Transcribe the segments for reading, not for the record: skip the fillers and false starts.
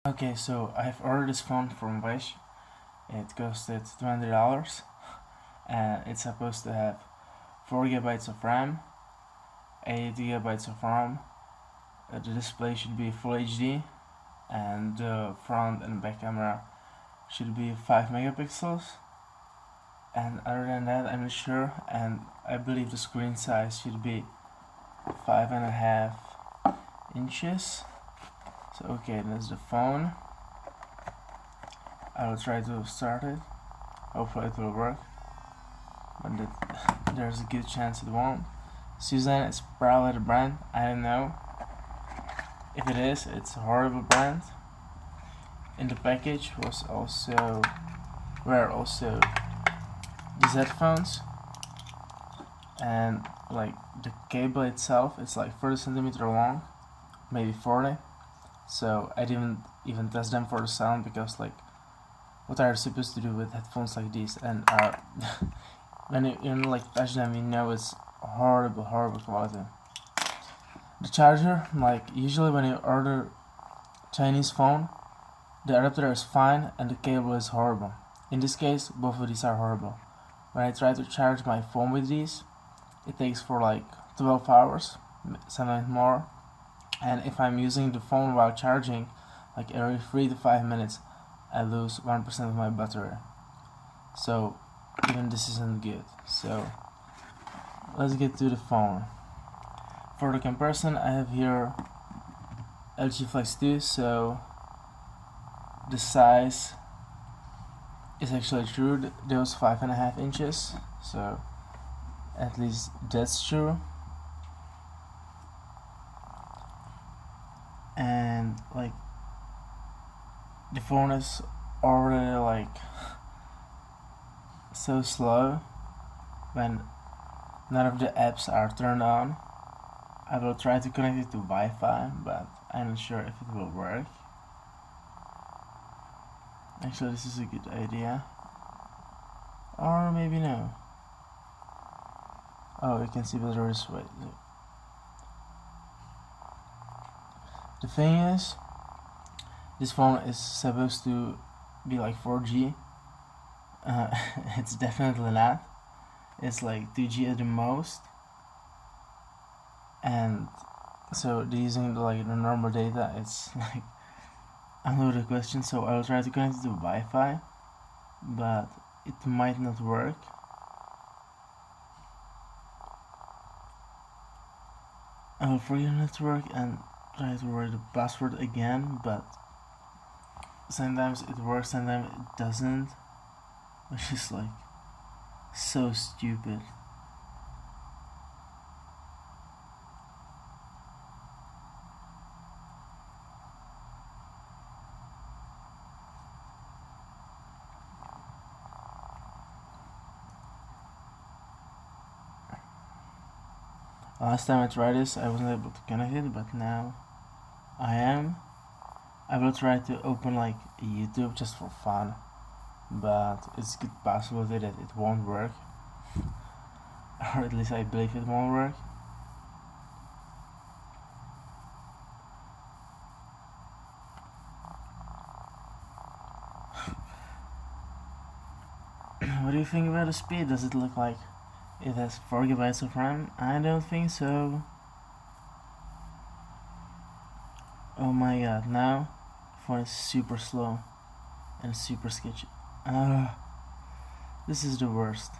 Okay, so I've ordered this phone from Wish. It costed $20 and it's supposed to have 4 gigabytes of RAM, 8 gigabytes of RAM. The display should be Full HD and the front and back camera should be 5 megapixels. And other than that, I'm not sure, and I believe the screen size should be 5.5 inches. So okay, that's the phone. I will try to start it. Hopefully it will work, but there's a good chance it won't. Suzanne is probably the brand. I don't know. If it is, it's a horrible brand. In the package were also these headphones, and like the cable itself is like 30 centimeter long, maybe 40. So I didn't even test them for the sound, because like what are you supposed to do with headphones like these, and when you like touch them, it's horrible quality. The charger, like usually when you order Chinese phone, the adapter is fine and the cable is horrible. In this case, both of these are horrible. When I try to charge my phone with these, it takes for like 12 hours, sometimes more. And if I'm using the phone while charging, like every 3 to 5 minutes, I lose 1% of my battery. So even this isn't good. So let's get to the phone. For the comparison, I have here LG Flex 2, so the size is actually true. Those 5.5 inches, so at least that's true. And like the phone is already like so slow when none of the apps are turned on. I will try to connect it to Wi-Fi, but I'm not sure if it will work. Actually, this is a good idea, or maybe no. Oh, you can see better this way. The thing is, this phone is supposed to be like 4G. It's definitely not. It's like 2G at the most, and so using like the normal data, it's like another question. So I'll try to connect it to Wi-Fi, but it might not work. I will forget the network and try to write the password again, but sometimes it works, sometimes it doesn't, which is like so stupid. Last time I tried this, I wasn't able to connect it, but now I am. I will try to open like YouTube just for fun, but it's a good possibility that it won't work, or at least I believe it won't work. What do you think about the speed? Does it look like it has 4 gigabytes of RAM? I don't think so. Oh my god, now the phone is super slow and super sketchy. This is the worst.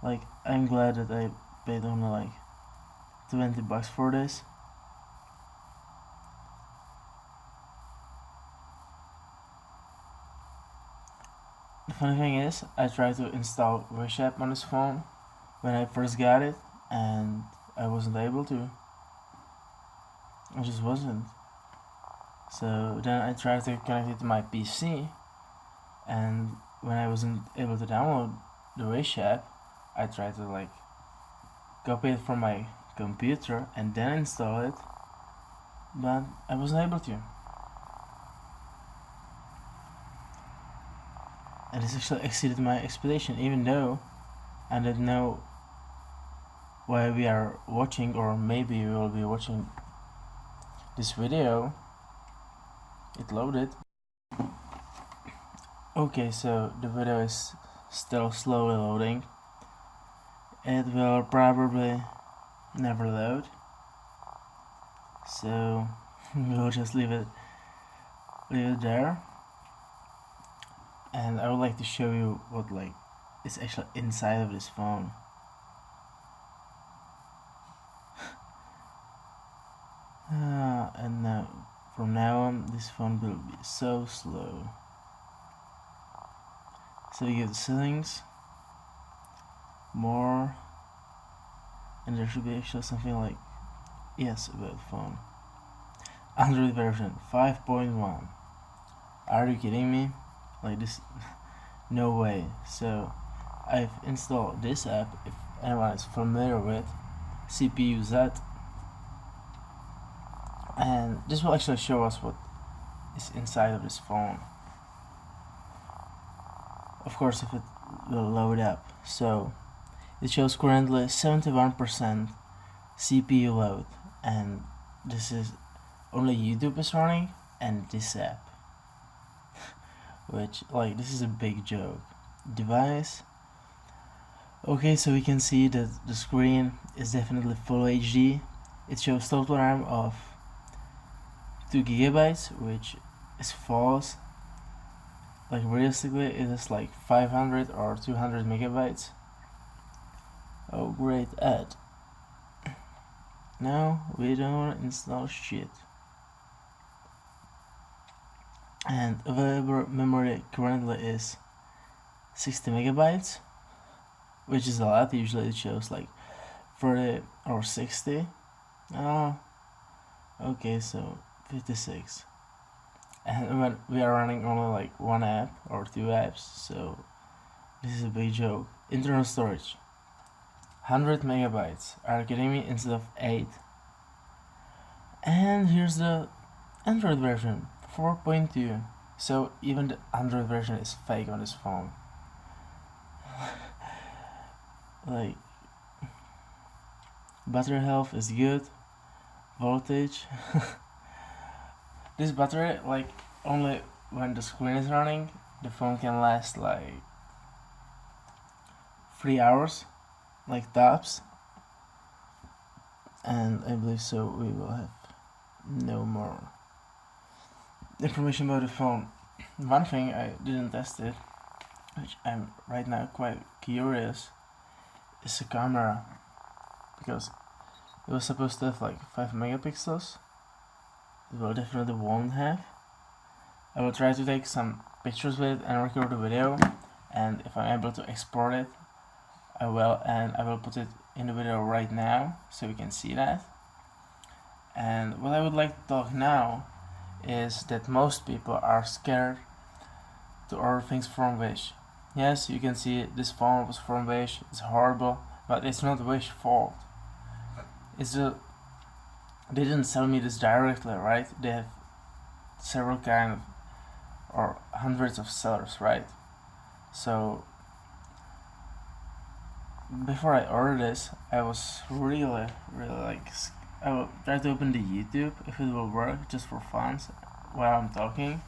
Like, I'm glad that I paid only like $20 for this. The funny thing is, I tried to install Wish app on this phone when I first got it, and I wasn't able to. I just wasn't. So then I tried to connect it to my PC, and when I wasn't able to download the Wish app, I tried to like copy it from my computer and then install it, but I wasn't able to. And this actually exceeded my expectation, even though I didn't know why we are watching, or maybe we will be watching this video. It loaded. Okay, so the video is still slowly loading. It will probably never load, so we'll just leave it there. And I would like to show you what is actually inside of this phone. And now, from now on, this phone will be so slow. So you get the settings, more, and there should be actually something like, yes, about the phone. Android version 5.1. Are you kidding me? Like this? No way. So I've installed this app, if anyone is familiar with CPU-Z, and this will actually show us what is inside of this phone. Of course, if it will load up. So it shows currently 71% CPU load, and this is only YouTube is running and this app, which this is a big joke. Device. Okay, so we can see that the screen is definitely full HD. It shows total RAM of 2 GB, which is false. Realistically, it is 500 or 200 megabytes. Oh, great ad. No, we don't install shit. And available memory currently is 60 megabytes, which is a lot. Usually it shows 30 or 60. Oh, okay, so 56. And when we are running only one app or 2 apps, so this is a big joke. Internal storage 100 megabytes. Are you kidding me? Instead of 8. And here's the Android version 4.2. So even the Android version is fake on this phone. Battery health is good. Voltage. This battery, only when the screen is running, the phone can last 3 hours, tops. And I believe so we will have no more information about the phone. One thing I didn't test it, which I'm right now quite curious, is the camera, because it was supposed to have 5 megapixels. It will definitely won't have. I will try to take some pictures with it and record the video, and if I'm able to export it, I will, and I will put it in the video right now so you can see that. And what I would like to talk now is that most people are scared to order things from Wish. Yes, you can see this phone was from Wish, it's horrible, but it's not Wish fault. They didn't sell me this directly, right? They have several or hundreds of sellers, right? So before I ordered this, I was really I will try to open the YouTube if it will work, just for fun while I'm talking.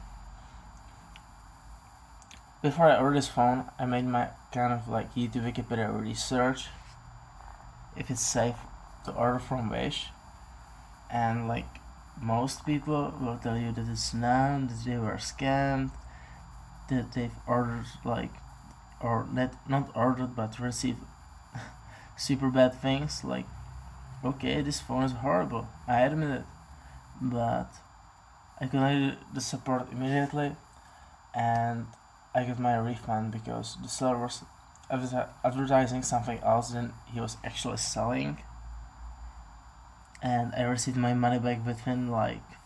Before I ordered this phone, I made my YouTube Wikipedia research if it's safe to order from Wish, and most people will tell you that it's not, that they were scammed, that they've ordered or not ordered but received super bad things. Okay, this phone is horrible, I admit it, but I contacted the support immediately and I got my refund because the seller was advertising something else than he was actually selling, and I received my money back within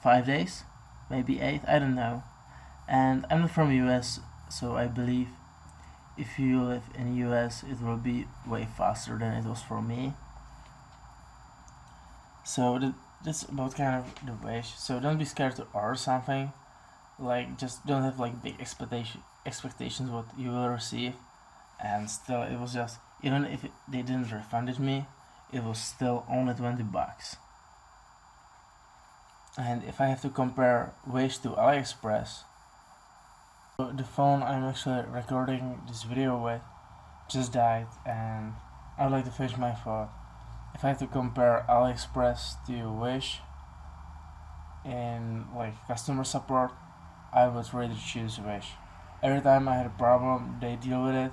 5 days, maybe 8, I don't know. And I'm not from US, so I believe if you live in US it will be way faster than it was for me. So that's about the Wish. So don't be scared to order something. Just don't have big expectations what you will receive. And still, it was just, even if they didn't refund me, it was still only $20. And if I have to compare Wish to AliExpress, the phone I'm actually recording this video with just died, and I'd like to finish my thought. If I have to compare AliExpress to Wish in like customer support, I would rather choose Wish. Every time I had a problem, they deal with it,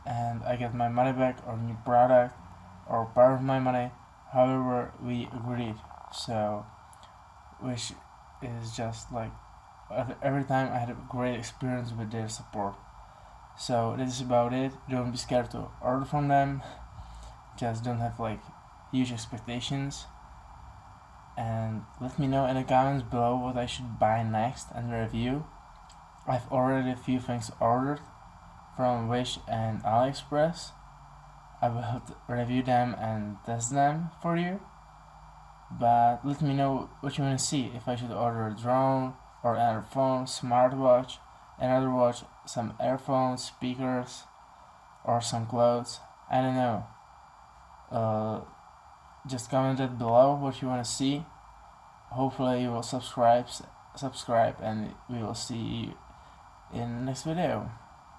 and I get my money back or new product or part of my money, however we agreed. So, Wish is just like every time I had a great experience with their support. So this is about it. Don't be scared to order from them. Just don't have like huge expectations. And let me know in the comments below what I should buy next and review. I've already a few things ordered from Wish and AliExpress. I will review them and test them for you. But let me know what you want to see. If I should order a drone or another phone, smartwatch, another watch, some earphones, speakers, or some clothes. I don't know. Just comment it below what you want to see. Hopefully you will subscribe, and we will see you in the next video.